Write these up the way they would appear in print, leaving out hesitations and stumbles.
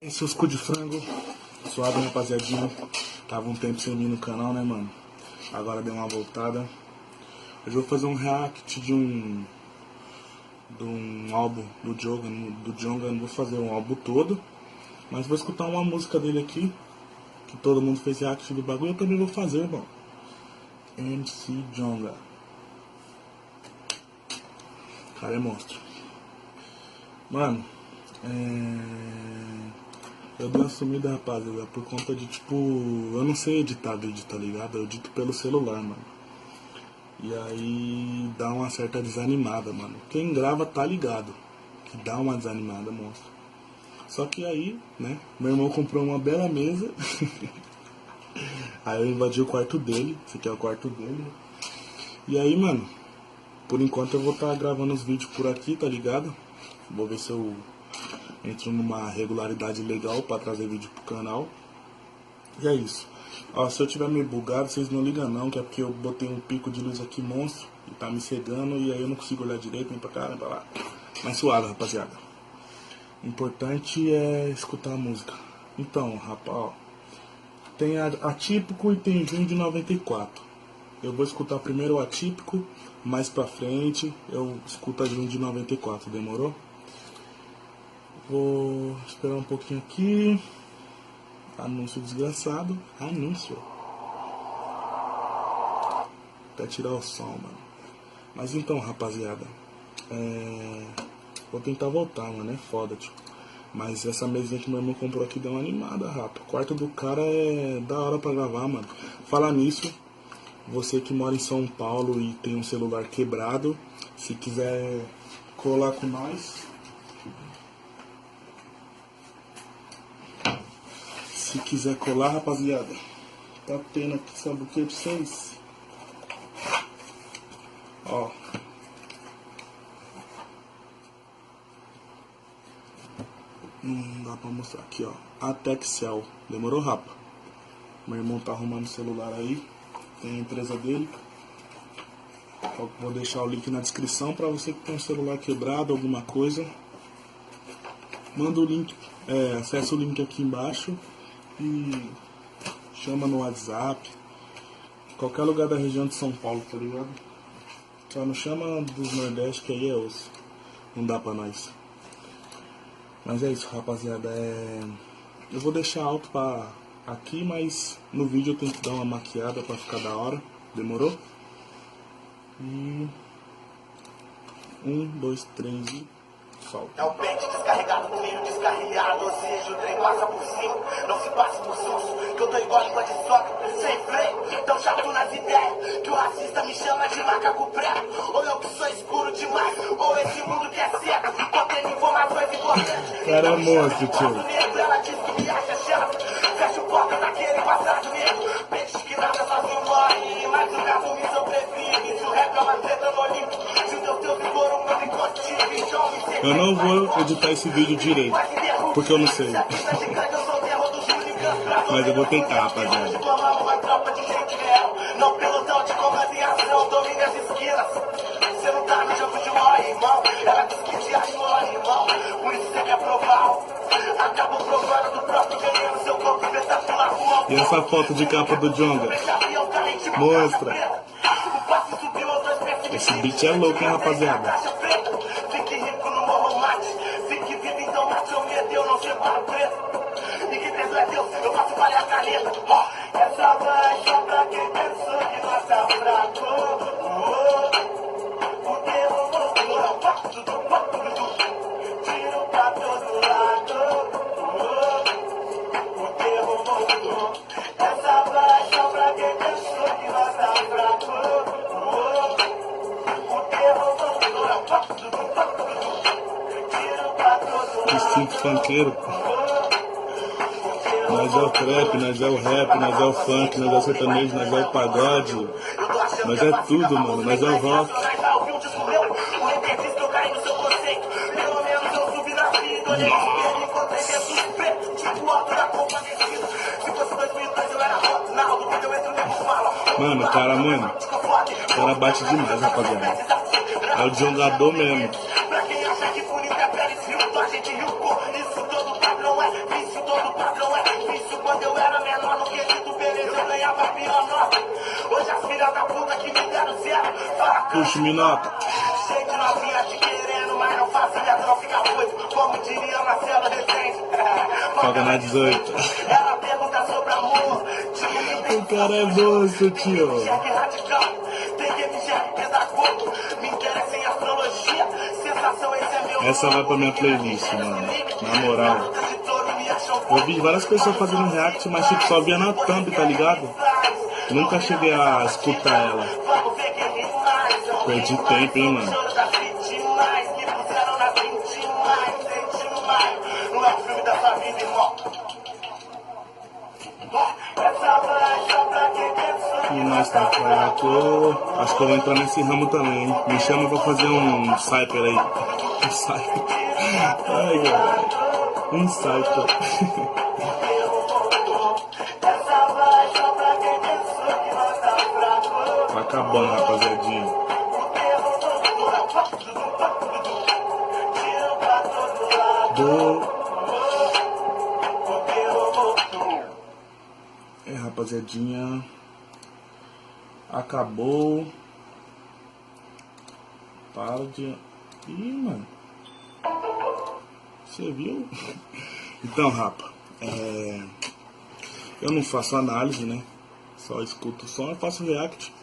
Seus cu de frango, suave, rapaziadinha. Tava um tempo sem vir no canal, né, mano? Agora deu uma voltada. Hoje eu vou fazer um react de um álbum do Djonga. Não vou fazer um álbum todo, mas vou escutar uma música dele aqui, que todo mundo fez react do bagulho. Eu também vou fazer, irmão. MC Djonga. O cara é monstro. Mano, eu dei uma sumida, rapaziada, por conta de, tipo, eu não sei editar vídeo, tá ligado? Eu edito pelo celular, mano. E aí dá uma certa desanimada, mano. Quem grava tá ligado que dá uma desanimada, monstro. Só que aí, né, meu irmão comprou uma bela mesa. Aí eu invadi o quarto dele. Esse aqui é o quarto dele. E aí, mano, por enquanto eu vou estar gravando os vídeos por aqui, tá ligado? Vou ver se eu entro numa regularidade legal pra trazer vídeo pro canal. E é isso. Ó, se eu tiver meio bugado, vocês não ligam não, que é porque eu botei um pico de luz aqui monstro e tá me cegando, e aí eu não consigo olhar direito, nem pra cá, nem pra lá. Mas suave, rapaziada. O importante é escutar a música. Então, rapaz, ó, tem Atípico e tem Junho de 94. Eu vou escutar primeiro o Atípico, mais pra frente eu escuto a Junho de 94, demorou? Vou esperar um pouquinho aqui. Anúncio desgraçado. Anúncio. Até tirar o som, mano. Mas então, rapaziada, vou tentar voltar, mano. É foda, tipo. Mas essa mesinha que meu irmão comprou aqui deu uma animada, rapa. O quarto do cara é da hora pra gravar, mano. Falar nisso, você que mora em São Paulo e tem um celular quebrado, se quiser colar com nós, se quiser colar, rapaziada, tá tendo aqui, sabe o que pra vocês? Ó, não dá pra mostrar aqui, ó. A Texel, demorou, rapa? Meu irmão tá arrumando o celular aí, tem a empresa dele. Vou deixar o link na descrição pra você que tem um celular quebrado, alguma coisa. Manda o link, acessa o link aqui embaixo e chama no WhatsApp. Qualquer lugar da região de São Paulo, tá ligado? Só não chama dos Nordeste, que aí é osso. Não dá pra nós. Mas é isso, rapaziada. Eu vou deixar alto pra aqui, mas no vídeo eu tenho que dar uma maquiada pra ficar da hora. Demorou? E 1, 2, 3 e solta. É o pente descarregado, trilho descarrilhado, ou seja, o trem passa por cima, não se passa por sonso, que eu tô igual língua de soca, sem freio, tão chato nas ideias, que o racista me chama de macaco preto, ou eu que sou escuro demais, ou esse mundo que é cego, contendo informações importantes. Cara, é monstro, tio. Ela diz que me acha chato, fecha o porta daquele passado mesmo, peixe que nada sozinho morre, mas o gato me sobrevive, se o rap é uma treta, eu vou limpo, se o teu vigor um mundo incontíneo, então me eu não vou editar esse vídeo direito, porque eu não sei. Mas eu vou tentar, rapaziada. Não pelotão de combate e ação, domine as esquinas. Você não tá no jogo de mó, irmão. Ela disse que te achou, irmão. Por isso você quer provar. Acabou provando do próprio ganhando seu corpo espetacular. E essa foto de capa do Djonga? Mostra. Esse beat é louco, hein, rapaziada? Fique rico no morro mate. Fique vivo, então mate eu medo, eu não separo preto. E que Deus é Deus, eu faço variar caneta. Essa vai só pra quem pensou que nós tá fraco. O terror voltou, tiro pra todo lado. O terror voltou. Essa vai só pra quem pensou que nós tá fraco. Instinto funkeiro. Nós é o trap, nós é o rap, nós é o funk, nós é o sertanejo, nós é o pagode. Nós é tudo, mano. Nós é o rock. Mano, o cara bate demais, rapaziada. É o jogador mesmo. Pra quem acha que bonito é pele, a gente riu, isso todo padrão é vício, todo padrão é difícil. Quando eu era menor no quesito beleza eu ganhava pior nota. Hoje as filhas da puta que me deram zero fala Puxa, Minota. cheio de novinha te querendo, mas não faço não fica doido. Como diria Marcelo Rezende. Foca na 18. Ela pergunta sobre amor. O cara é moço, tio. Essa vai pra minha playlist, mano. Na moral. Eu vi várias pessoas fazendo react, mas tipo, só via na thumb, tá ligado? Nunca cheguei a escutar ela. Perdi tempo, hein, mano. E nós tá fraco. Acho que eu vou entrar nesse ramo também, hein? Me chama pra fazer um cypher aí. Um cypher. Ai, galera. Um cypher. Tá acabando, rapaziadinha. Rapaziadinha, acabou. Para de... Ih, mano, você viu? Então, rapa, eu não faço análise, né? Só escuto o som e faço react.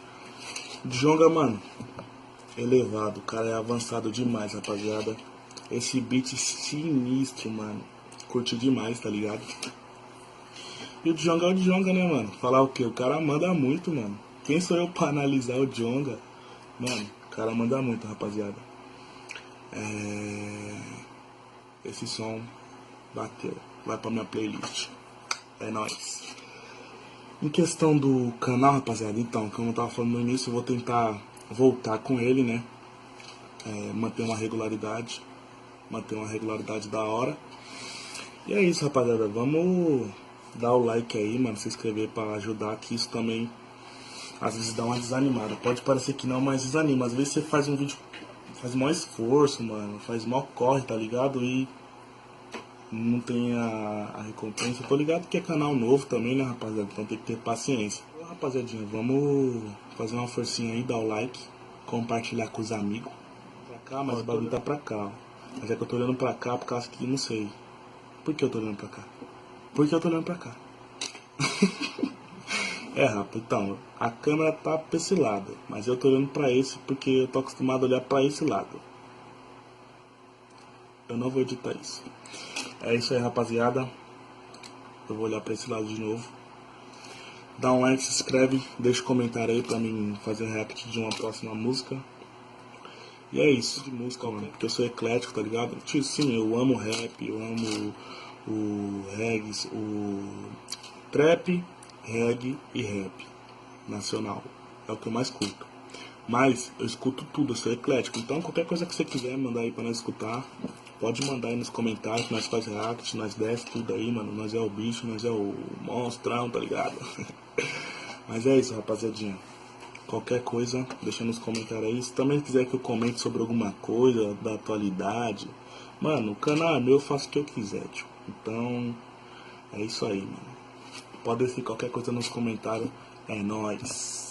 Djonga, mano, elevado, o cara é avançado demais, rapaziada. Esse beat sinistro, mano. Curti demais, tá ligado? E o Djonga é o Djonga, né, mano? Falar o quê? O cara manda muito, mano. Quem sou eu pra analisar o Djonga? Mano, o cara manda muito, rapaziada. Esse som bateu. Vai pra minha playlist. É nóis. Em questão do canal, rapaziada, então, como eu tava falando no início, eu vou tentar voltar com ele, né? Manter uma regularidade. Manter uma regularidade da hora. E é isso, rapaziada. Vamos dar o like aí, mano. Se inscrever pra ajudar, que isso também às vezes dá uma desanimada. Pode parecer que não, mas desanima. Às vezes você faz um vídeo, faz maior esforço, mano. Faz maior corre, tá ligado? E não tem a recompensa. Tô ligado que é canal novo também, né, rapaziada? Então tem que ter paciência. Rapaziadinha, vamos fazer uma forcinha aí, dar o like, compartilhar com os amigos. Pra cá, mas o bagulho tá pra cá, ó. Mas é que eu tô olhando pra cá por causa que, não sei. Por que eu tô olhando pra cá? Porque eu tô olhando pra cá. Rapaz, então, a câmera tá pra esse lado, mas eu tô olhando pra esse porque eu tô acostumado a olhar pra esse lado. Eu não vou editar isso. É isso aí, rapaziada. Eu vou olhar pra esse lado de novo. Dá um like, se inscreve, deixa um comentário aí pra mim fazer um react de uma próxima música. E é isso, de música, mano, porque eu sou eclético, tá ligado? Tipo, sim, eu amo rap, eu amo o reggae, o trap, reggae e rap nacional. É o que eu mais curto. Mas eu escuto tudo, eu sou eclético. Então qualquer coisa que você quiser mandar aí pra nós escutar, pode mandar aí nos comentários, nós faz react, nós desce tudo aí, mano. Nós é o bicho, nós é o monstrão, tá ligado? Mas é isso, rapaziadinha. Qualquer coisa, deixa nos comentários aí. Se também quiser que eu comente sobre alguma coisa da atualidade, mano, o canal é meu, eu faço o que eu quiser, tio. Então, é isso aí, mano. Pode deixar qualquer coisa nos comentários. É nóis.